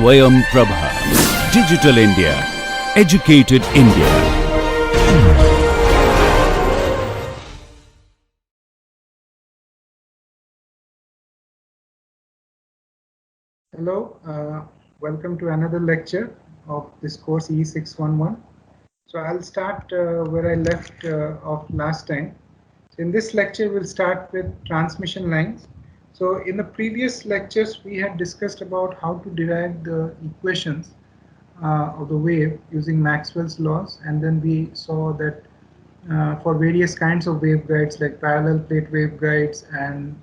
Swayam Prabha. Digital India. Educated India. Hello, welcome to another lecture of this course E611. So I'll start where I left off last time. So in this lecture, we'll start with transmission lines. So in the previous lectures, we had discussed about how to derive the equations of the wave using Maxwell's laws, and then we saw that for various kinds of waveguides like parallel plate waveguides and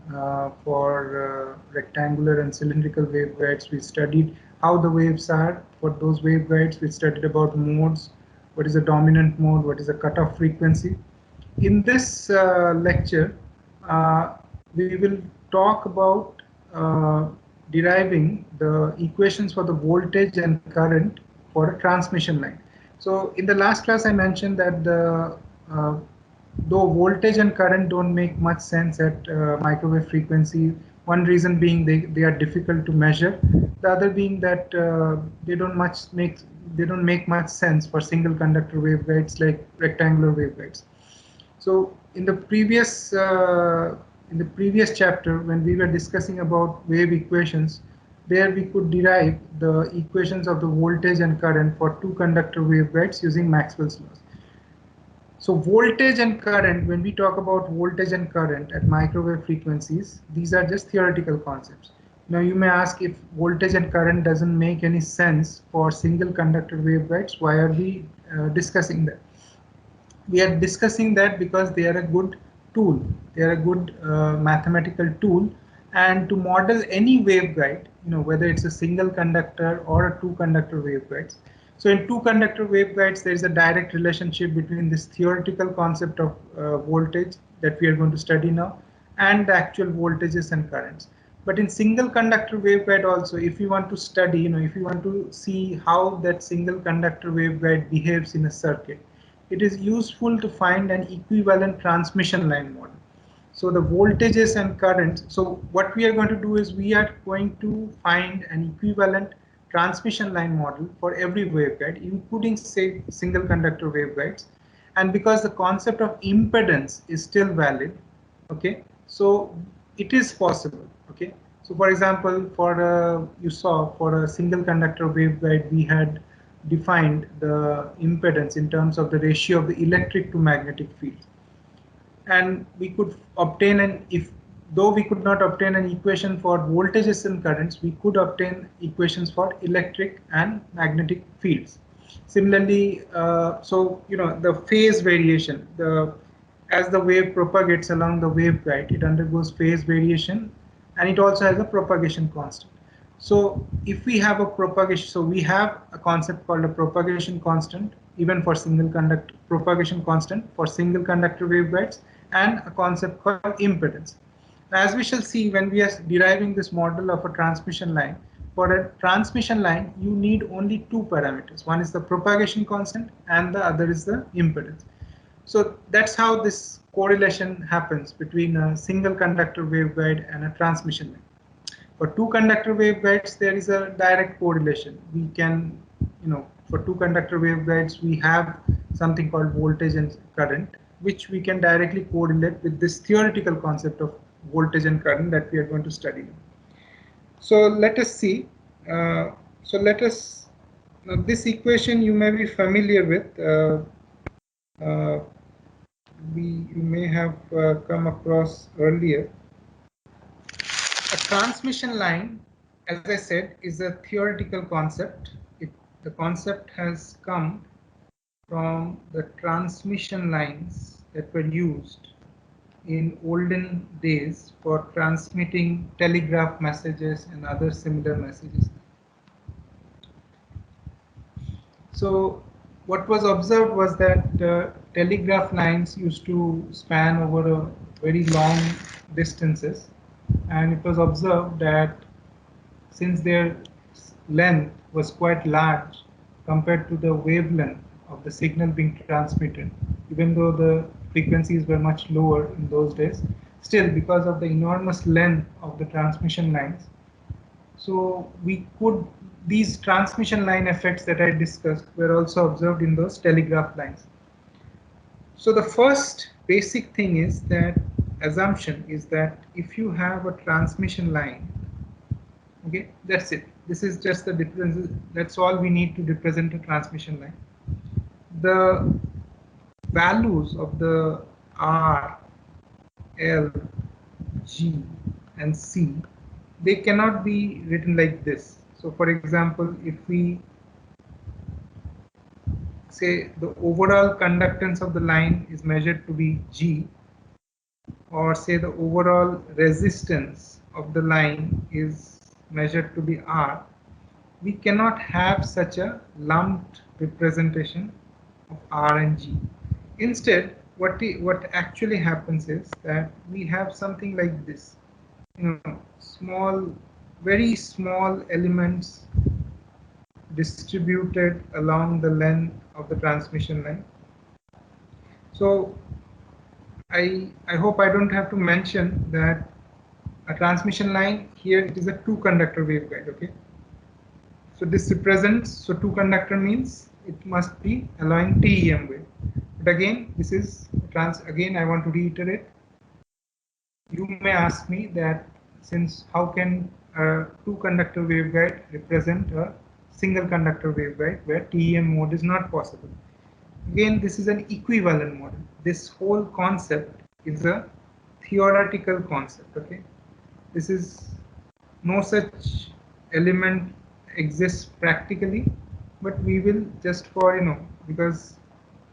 for rectangular and cylindrical waveguides, we studied how the waves are. For those waveguides, we studied about modes, what is a dominant mode, what is a cutoff frequency. In this lecture, we will talk about deriving the equations for the voltage and current for a transmission line. So in the last class, I mentioned that uh, though voltage and current don't make much sense at microwave frequency, one reason being they are difficult to measure. The other being that they don't make much sense for single conductor waveguides like rectangular waveguides. So in the previous chapter, when we were discussing about wave equations, there we could derive the equations of the voltage and current for two conductor waveguides using Maxwell's laws. So voltage and current, when we talk about voltage and current at microwave frequencies, these are just theoretical concepts. Now you may ask, if voltage and current doesn't make any sense for single conductor waveguides, why are we discussing that? We are discussing that because they are a good tool. They are a good mathematical tool, and to model any waveguide, whether it's a single conductor or a two conductor waveguides. So in two conductor waveguides, there is a direct relationship between this theoretical concept of voltage that we are going to study now and the actual voltages and currents. But in single conductor waveguide also, if you want to study, if you want to see how that single conductor waveguide behaves in a circuit, it is useful to find an equivalent transmission line model. So the voltages and currents. So what we are going to do is we are going to find an equivalent transmission line model for every waveguide, including say single conductor waveguides. And because the concept of impedance is still valid, okay, so it is possible. Okay, so for example, you saw for a single conductor waveguide, we had defined the impedance in terms of the ratio of the electric to magnetic field, and we could obtain though we could not obtain an equation for voltages and currents, we could obtain equations for electric and magnetic fields. Similarly, the phase variation, as the wave propagates along the waveguide, it undergoes phase variation, and it also has a propagation constant. So if we have a propagation, so we have a concept called a propagation constant, even for single conductor propagation constant for single conductor waveguides, and a concept called impedance. As we shall see when we are deriving this model of a transmission line, for a transmission line, you need only two parameters. One is the propagation constant and the other is the impedance. So that's how this correlation happens between a single conductor waveguide and a transmission line. For two conductor waveguides, there is a direct correlation. We can, for two conductor waveguides, we have something called voltage and current, which we can directly correlate with this theoretical concept of voltage and current that we are going to study. So let us see. Now this equation you may be familiar with. You may have come across earlier. A transmission line, as I said, is a theoretical concept. The concept has come from the transmission lines that were used in olden days for transmitting telegraph messages and other similar messages. So what was observed was that telegraph lines used to span over a very long distances, and it was observed that since their length was quite large compared to the wavelength of the signal being transmitted, even though the frequencies were much lower in those days, still because of the enormous length of the transmission lines, so we could these transmission line effects that I discussed were also observed in those telegraph lines. So the first basic thing is that assumption is that if you have a transmission line, okay, that's it. This is just the difference. That's all we need to represent a transmission line. The values of the R, L, G, and C, they cannot be written like this. So for example, if we say the overall conductance of the line is measured to be G, or say the overall resistance of the line is measured to be R, we cannot have such a lumped representation of R and G. Instead, what actually happens is that we have something like this, small, very small elements distributed along the length of the transmission line. So I hope I don't have to mention that a transmission line here, it is a two conductor waveguide. Okay, so this represents, so two conductor means it must be allowing TEM wave. But again, this is again I want to reiterate, you may ask me that since how can a two conductor waveguide represent a single conductor waveguide where TEM mode is not possible. Again, this is an equivalent model. This whole concept is a theoretical concept. Okay, this is, no such element exists practically, but we will just for because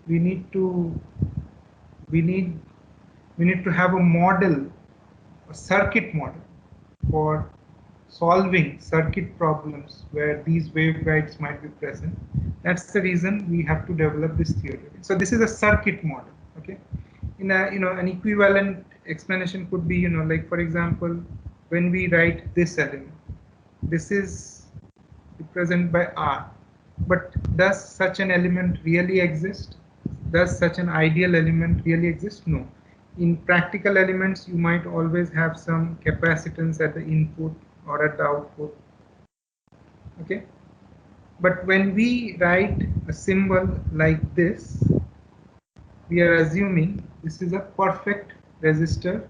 we need to we need we need to have a model, a circuit model for solving circuit problems where these waveguides might be present. That's the reason we have to develop this theory. So this is a circuit model. Okay, in a an equivalent explanation could be like for example, when we write this element, this is represented by R, but does such an element really exist? Does such an ideal element really exist? No. In practical elements, you might always have some capacitance at the input or at the output. Okay, but when we write a symbol like this, we are assuming this is a perfect resistor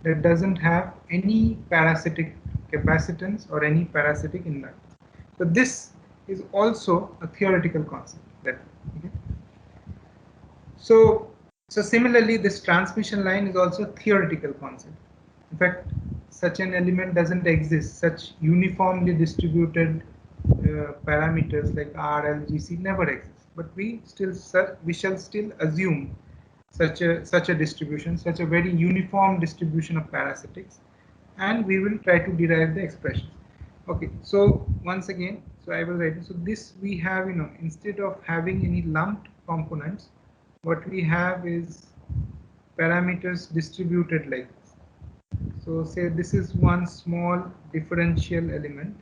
that doesn't have any parasitic capacitance or any parasitic inductance. So this is also a theoretical concept. Okay? So similarly, this transmission line is also a theoretical concept. In fact, such an element doesn't exist. Such uniformly distributed parameters like R, L, G, C never exist. But we shall still assume such a distribution, such a very uniform distribution of parasitics, and we will try to derive the expression. Okay, so once again, so I will write. So this we have, instead of having any lumped components, what we have is parameters distributed like this. So say this is one small differential element,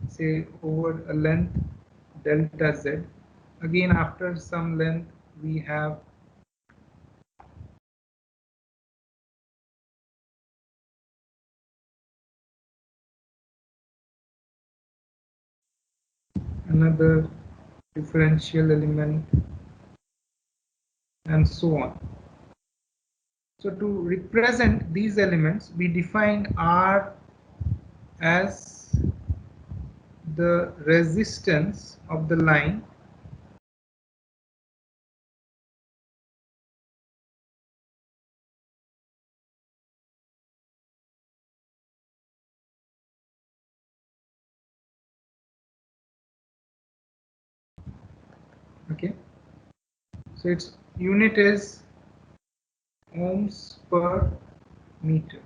say over a length delta z. Again, after some length, we have another differential element, and so on. So to represent these elements, we define R as the resistance of the line okay, so its unit is ohms per meter.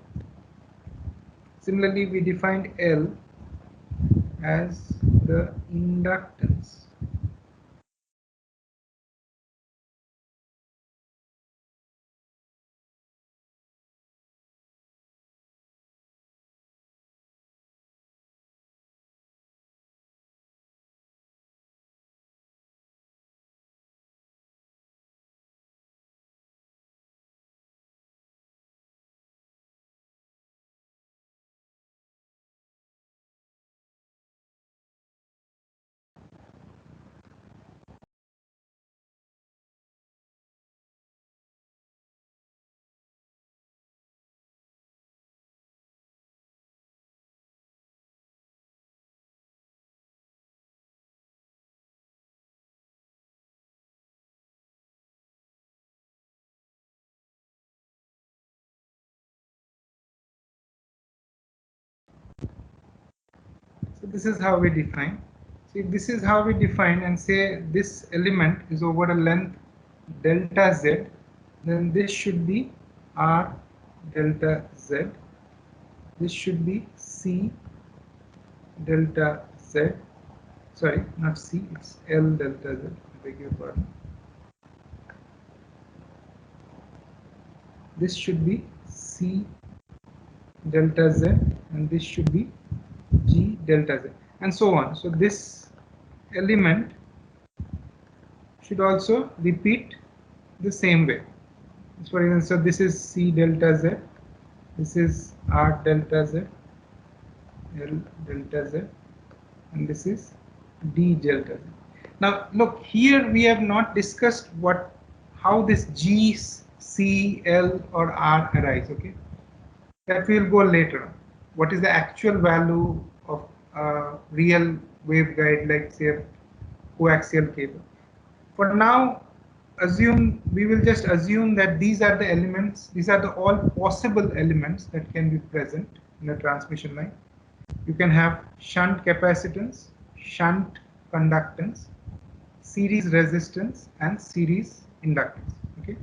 Similarly, we defined L as the inductance this is how we define. See, this is how we define and say this element is over a length delta z, then this should be r delta z. This should be c delta z. Sorry, not c, it's l delta z. I beg your pardon. This should be c delta z, and this should be g delta z, and so on. So this element should also repeat the same way. For example, so this is c delta z, this is r delta z, l delta z, and this is d delta z. Now look, here we have not discussed how this g, c, l or r arise. Okay, that we will go later on. What is the actual value of a real waveguide, like say a coaxial cable? For now, we will just assume that these are the elements, these are the all possible elements that can be present in a transmission line. You can have shunt capacitance, shunt conductance, series resistance, and series inductance. Okay.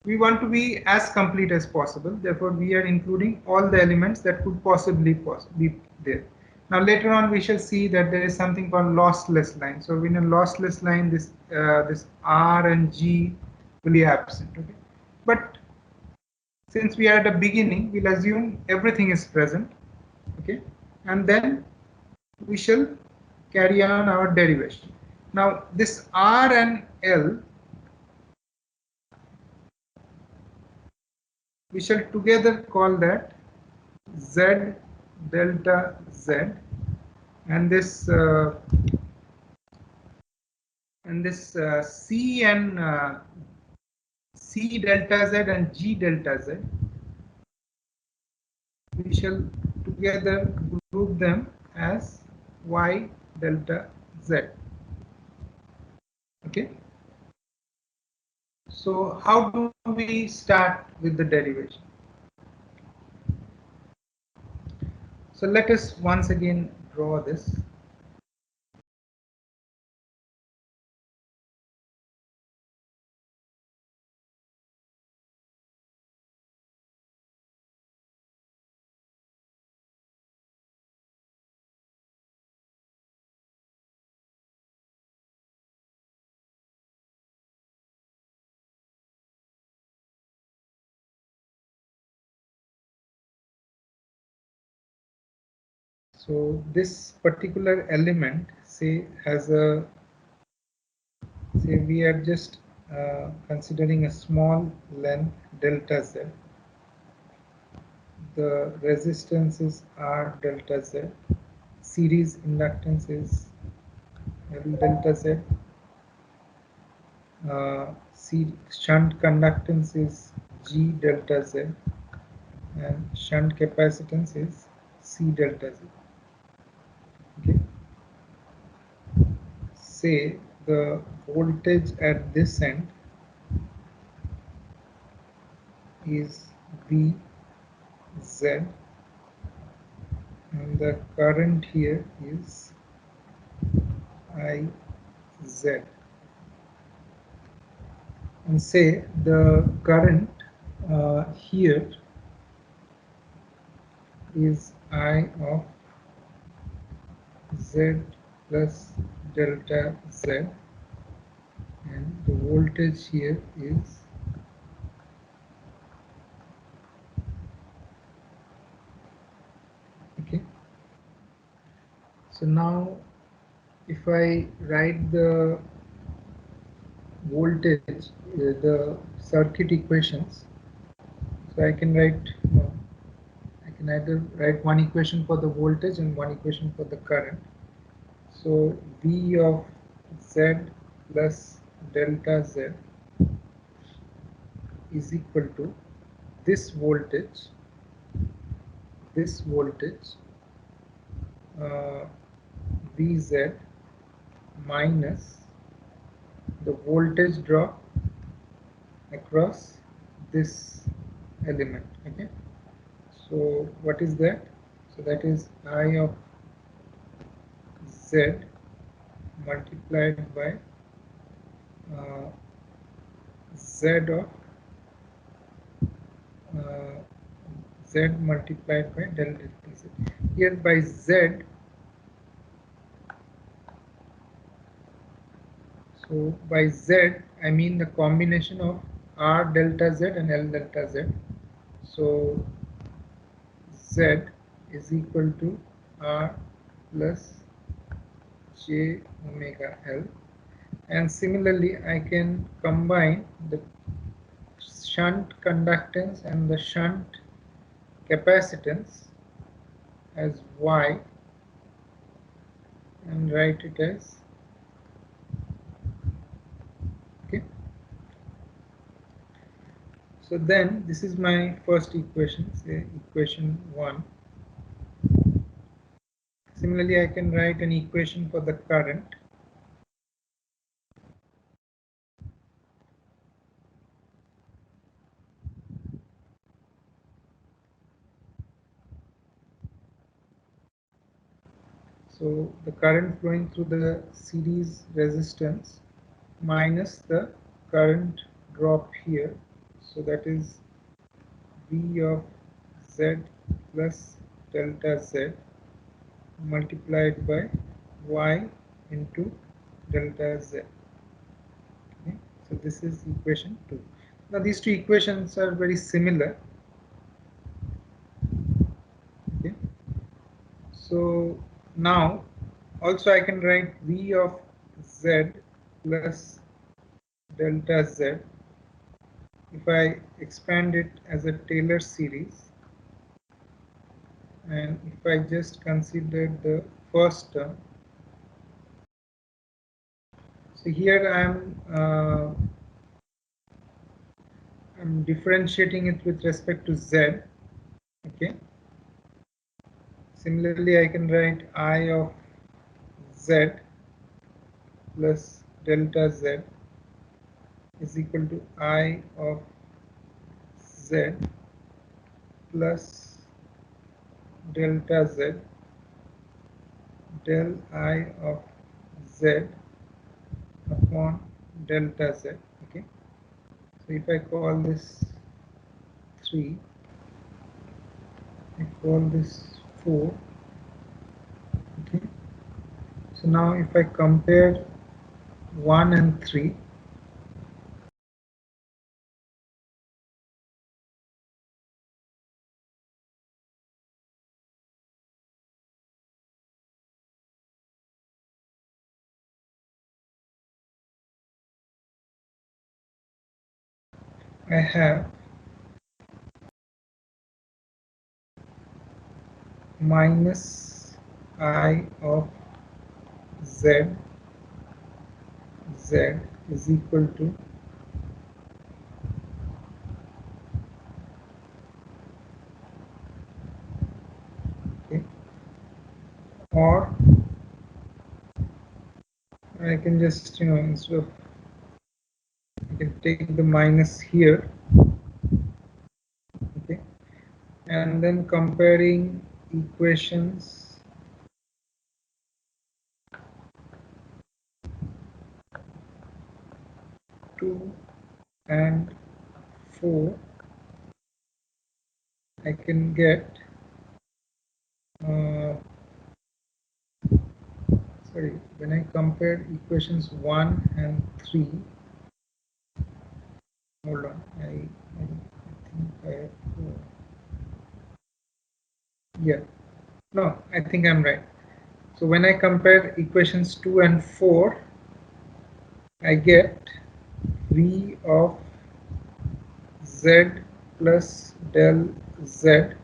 We want to be as complete as possible. Therefore, we are including all the elements that could possibly be there. Now, later on, we shall see that there is something called lossless line. So, in a lossless line, this R and G will be absent. Okay, but since we are at the beginning, we'll assume everything is present. Okay, and then we shall carry on our derivation. Now, this R and L, we shall together call that Z delta Z, and this C and C delta Z and G delta Z, we shall together group them as Y delta Z. Okay. So how do we start with the derivation? So let us once again draw this. So this particular element, say, has a, say we are just considering a small length delta Z. The resistance is R delta Z. Series inductance is L delta Z. Shunt conductance is G delta Z, and shunt capacitance is C delta Z. Okay. Say the voltage at this end is VZ, and the current here is IZ, and say the current here is I of Z plus delta Z, and the voltage here is okay. So now if I write the voltage, the circuit equations, so I can write, I can either write one equation for the voltage and one equation for the current. So V of Z plus delta Z is equal to this voltage Vz minus the voltage drop across this element. Okay, so what is that? So that is I of z multiplied by z of uh, z multiplied by del delta z. Here by z, so by z I mean the combination of r delta z and l delta z. So z is equal to r plus j omega l, and similarly I can combine the shunt conductance and the shunt capacitance as y and write it as, okay. So then this is my first equation, say equation 1. Similarly I can write an equation for the current. So the current flowing through the series resistance minus the current drop here, so that is V of Z plus delta Z multiplied by Y into delta Z. Okay. So this is equation 2. Now these two equations are very similar. Okay. So now also I can write V of Z plus delta Z if I expand it as a Taylor series, and if I just consider the first term. So here I'm differentiating it with respect to Z. Okay. Similarly, I can write I of Z plus delta Z is equal to I of Z plus delta Z del I of Z upon delta Z. Okay. So if I call this 3, I call this 4. Okay. So now if I compare 1 and 3, I have minus I of Z is equal to okay, or I can just instead of I can take the minus here, okay, and then comparing equations 2 and 4, I can get sorry, when I compare equations 1 and 3, hold on, I think I have yeah, no, I think I'm right. So when I compare equations 2 and 4, I get V of Z plus del Z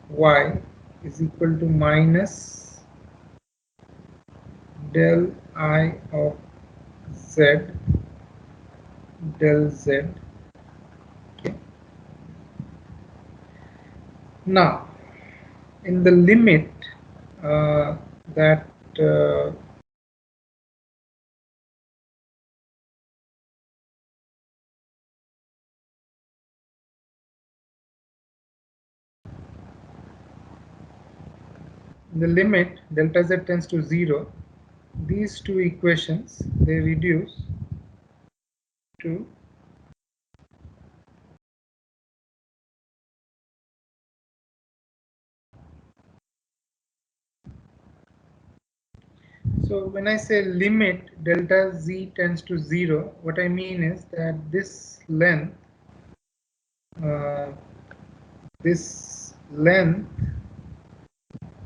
Y is equal to minus del I of Z del Z. Okay. Now, in the limit that In the limit delta z tends to 0, these two equations, they reduce to so when I say limit delta z tends to 0, what I mean is that this length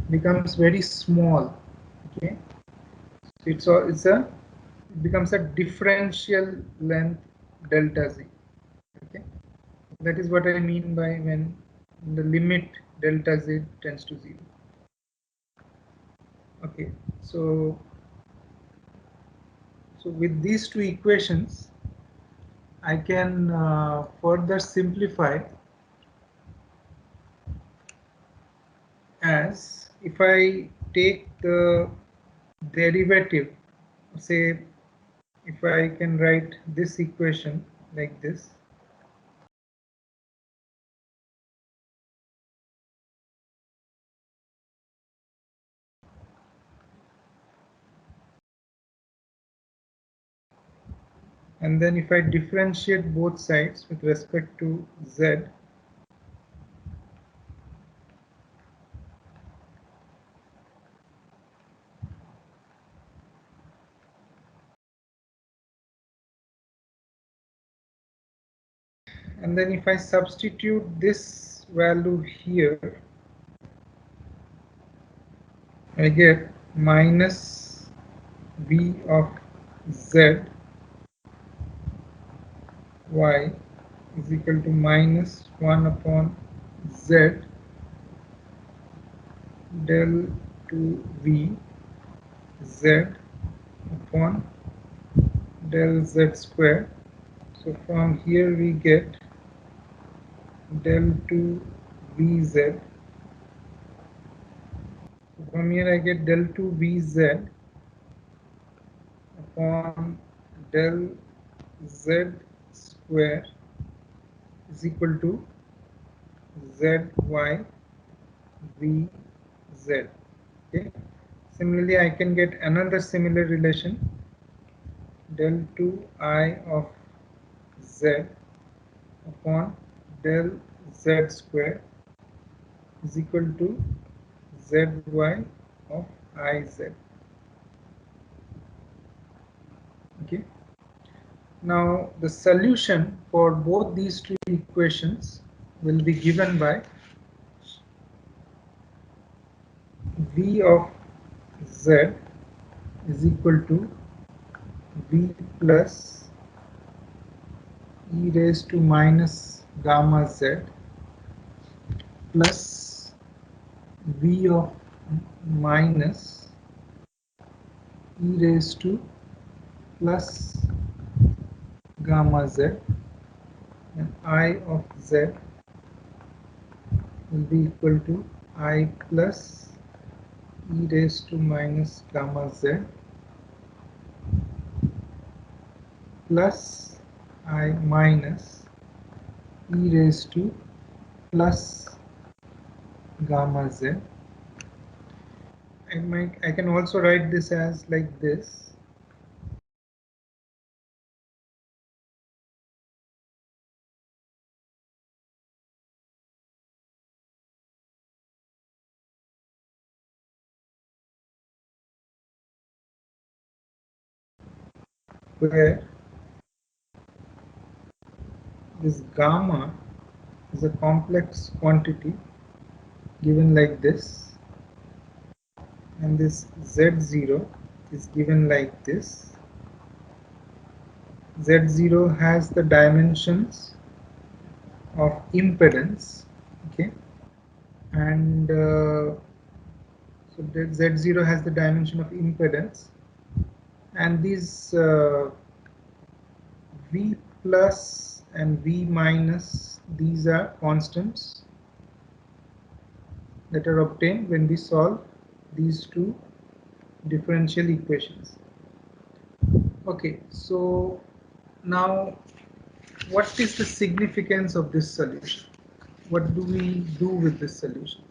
becomes very small. Okay, so it becomes a differential length delta z. Okay, that is what I mean by when the limit delta z tends to 0. Okay, so with these two equations, I can further simplify as if I take the derivative, say if I can write this equation like this. And then if I differentiate both sides with respect to z, and then if I substitute this value here, I get minus v of z y is equal to minus 1 upon z del 2v z upon del z square. So from here we get del 2 vz. So from here I get del 2 vz upon del z square is equal to zy vz. Okay. Similarly, I can get another similar relation, del 2I of z upon del z square is equal to zy of iz. Okay. Now the solution for both these two equations will be given by v of z is equal to v plus e raised to minus gamma z plus v of minus e raised to plus gamma z, and I of z will be equal to I plus e raised to minus gamma z plus I minus e raised to plus gamma z. I can also write this as like this. Where this gamma is a complex quantity given like this, and this z0 is given like this. Z0 has the dimensions of impedance, okay, and so that Z0 has the dimension of impedance, and these V plus and V minus, these are constants that are obtained when we solve these two differential equations. Okay, so now what is the significance of this solution? What do we do with this solution?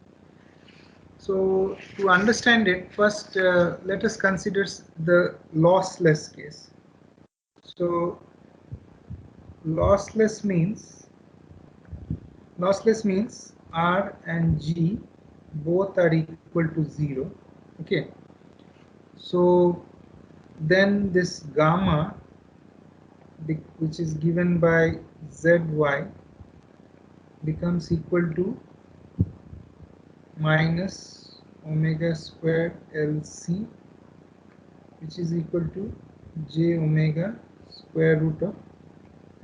So to understand it, first let us consider the lossless case. So lossless means R and G both are equal to 0. Okay. So then this gamma, which is given by Zy, becomes equal to minus omega square Lc, which is equal to j omega square root of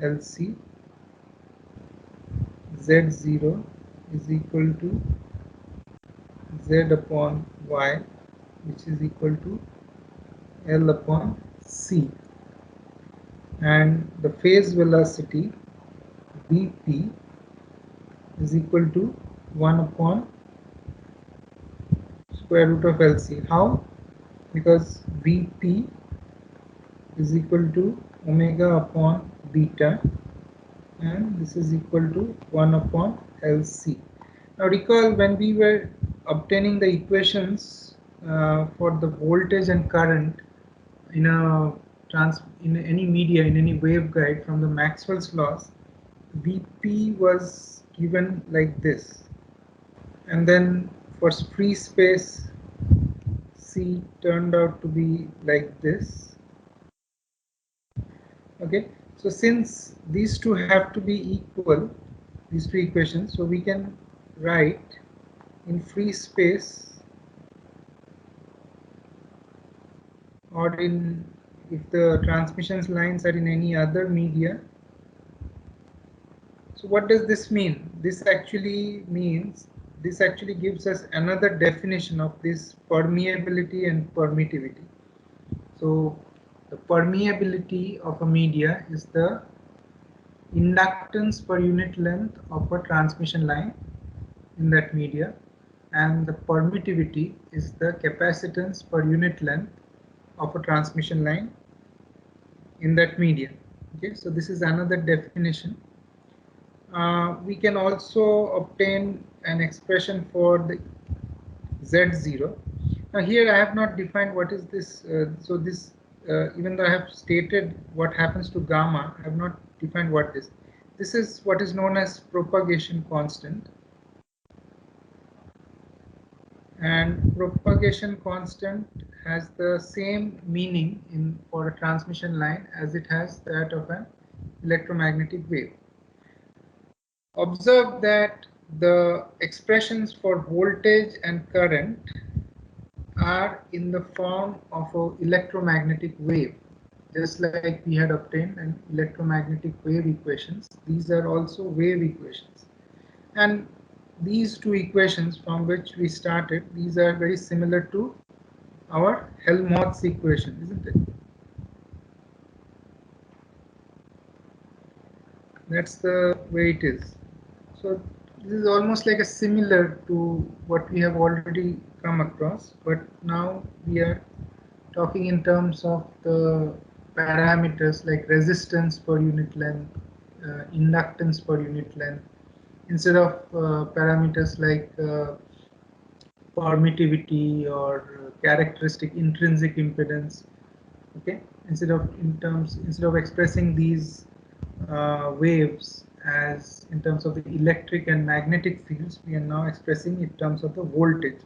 Lc. Z0 is equal to Z upon Y, which is equal to L upon C, and the phase velocity Vp is equal to 1 upon square root of Lc. How? Because Vp is equal to omega upon beta, and this is equal to 1 upon Lc. Now recall, when we were obtaining the equations for the voltage and current in any media, in any waveguide from the Maxwell's laws, Vp was given like this, and then for free space C turned out to be like this. Okay, so since these two have to be equal, these two equations, so we can write in free space, or in, if the transmission lines are in any other media. So what does this mean? This actually gives us another definition of this permeability and permittivity. So the permeability of a media is the inductance per unit length of a transmission line in that media, and the permittivity is the capacitance per unit length of a transmission line in that media. Okay, so this is another definition. We can also obtain an expression for the Z0. Now here I have not defined what is this. So this, even though I have stated what happens to gamma, I have not defined what this. This is what is known as propagation constant. And propagation constant has the same meaning for a transmission line as it has that of an electromagnetic wave. Observe that the expressions for voltage and current are in the form of an electromagnetic wave. Just like we had obtained an electromagnetic wave equations, these are also wave equations. And these two equations from which we started, these are very similar to our Helmholtz equation, isn't it? That's the way it is. So this is almost like a similar to what we have already come across, but now we are talking in terms of the parameters like resistance per unit length, inductance per unit length, instead of parameters like permittivity or characteristic intrinsic impedance. Okay, instead of expressing these waves as in terms of the electric and magnetic fields, we are now expressing in terms of the voltage.